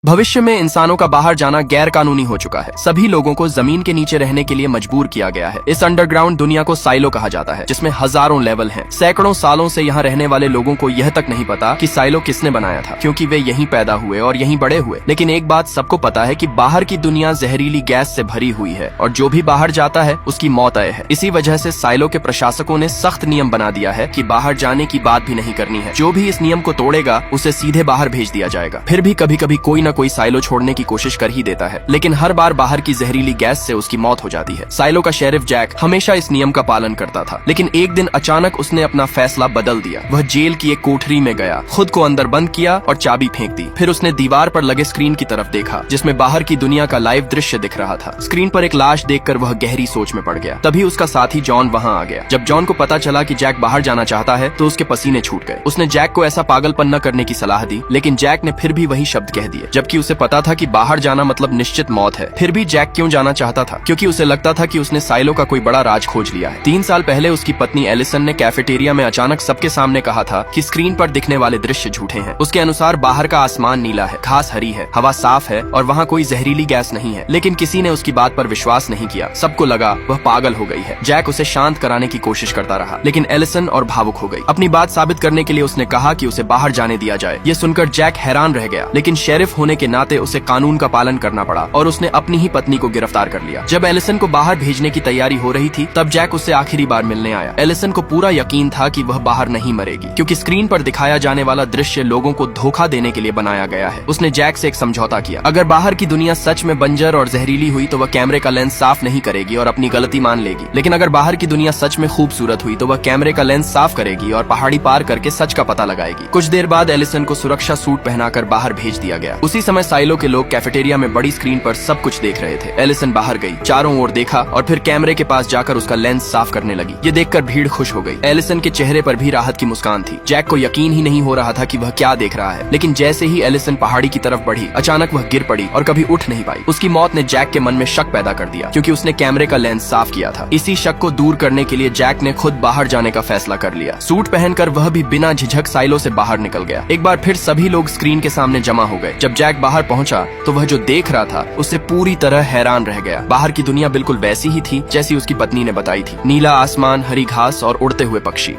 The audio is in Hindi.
भविष्य में इंसानों का बाहर जाना गैर कानूनी हो चुका है। सभी लोगों को जमीन के नीचे रहने के लिए मजबूर किया गया है। इस अंडरग्राउंड दुनिया को साइलो कहा जाता है, जिसमें हजारों लेवल हैं। सैकड़ों सालों से यहाँ रहने वाले लोगों को यह तक नहीं पता कि साइलो किसने बनाया था, क्योंकि वे यहीं पैदा हुए और यहीं बड़े हुए। लेकिन एक बात सबको पता है कि बाहर की दुनिया जहरीली गैस से भरी हुई है और जो भी बाहर जाता है उसकी मौत तय है। इसी वजह से साइलो के प्रशासकों ने सख्त नियम बना दिया है कि बाहर जाने की बात भी नहीं करनी है। जो भी इस नियम को तोड़ेगा उसे सीधे बाहर भेज दिया जाएगा। फिर भी कभी कभी कोई न कोई साइलो छोड़ने की कोशिश कर ही देता है, लेकिन हर बार बाहर की जहरीली गैस से उसकी मौत हो जाती है। साइलो का शेरिफ जैक हमेशा इस नियम का पालन करता था, लेकिन एक दिन अचानक उसने अपना फैसला बदल दिया। वह जेल की एक कोठरी में गया, खुद को अंदर बंद किया और चाबी फेंक दी। फिर उसने दीवार पर लगे स्क्रीन की तरफ देखा, जिसमें बाहर की दुनिया का लाइव दृश्य दिख रहा था। स्क्रीन पर एक लाश देखकर वह गहरी सोच में पड़ गया। तभी उसका साथी जॉन वहाँ आ गया। जब जॉन को पता चला कि जैक बाहर जाना चाहता है तो उसके पसीने छूट गए। उसने जैक को ऐसा पागलपन न करने की सलाह दी, लेकिन जैक ने फिर भी वही शब्द कह दिए, जबकि उसे पता था कि बाहर जाना मतलब निश्चित मौत है। फिर भी जैक क्यों जाना चाहता था? क्योंकि उसे लगता था कि उसने साइलो का कोई बड़ा राज खोज लिया है। 3 साल पहले उसकी पत्नी एलिसन ने कैफेटेरिया में अचानक सबके सामने कहा था कि स्क्रीन पर दिखने वाले दृश्य झूठे हैं। उसके अनुसार बाहर का आसमान नीला है, घास हरी है, हवा साफ है और वहाँ कोई जहरीली गैस नहीं है। लेकिन किसी ने उसकी बात पर विश्वास नहीं किया। सबको लगा वह पागल हो गई है। जैक उसे शांत कराने की कोशिश करता रहा, लेकिन एलिसन और भावुक हो गई। अपनी बात साबित करने के लिए उसने कहा कि उसे बाहर जाने दिया जाए। ये सुनकर जैक हैरान रह गया, लेकिन शेरिफ होने के नाते उसे कानून का पालन करना पड़ा और उसने अपनी ही पत्नी को गिरफ्तार कर लिया। जब एलिसन को बाहर भेजने की तैयारी हो रही थी, तब जैक उससे आखिरी बार मिलने आया। एलिसन को पूरा यकीन था कि वह बाहर नहीं मरेगी, क्योंकि स्क्रीन पर दिखाया जाने वाला दृश्य लोगों को धोखा देने के लिए बनाया गया है। उसने जैक से एक समझौता किया। अगर बाहर की दुनिया सच में बंजर और जहरीली हुई तो वह कैमरे का लेंस साफ नहीं करेगी और अपनी गलती मान लेगी, लेकिन अगर बाहर की दुनिया सच में खूबसूरत हुई तो वह कैमरे का लेंस साफ करेगी और पहाड़ी पार करके सच का पता लगाएगी। कुछ देर बाद एलिसन को सुरक्षा सूट पहनाकर बाहर भेज दिया गया। उसी समय साइलो के लोग कैफेटेरिया में बड़ी स्क्रीन पर सब कुछ देख रहे थे। एलिसन बाहर गई, चारों ओर देखा और फिर कैमरे के पास जाकर उसका लेंस साफ करने लगी। ये देखकर भीड़ खुश हो गई। एलिसन के चेहरे पर भी राहत की मुस्कान थी। जैक को यकीन ही नहीं हो रहा था कि वह क्या देख रहा है, लेकिन जैसे ही एलिसन पहाड़ी की तरफ बढ़ी, अचानक वह गिर पड़ी और कभी उठ नहीं पाई। उसकी मौत ने जैक के मन में शक पैदा कर दिया, क्योंकि उसने कैमरे का लेंस साफ किया था। इसी शक को दूर करने के लिए जैक ने खुद बाहर जाने का फैसला कर लिया। सूट पहनकर वह भी बिना झिझक साइलो से बाहर निकल गया। एक बार फिर सभी लोग स्क्रीन के सामने जमा हो गए। जब जैक बाहर पहुंचा तो वह जो देख रहा था उससे पूरी तरह हैरान रह गया। बाहर की दुनिया बिल्कुल वैसी ही थी जैसी उसकी पत्नी ने बताई थी। नीला आसमान, हरी घास और उड़ते हुए पक्षी।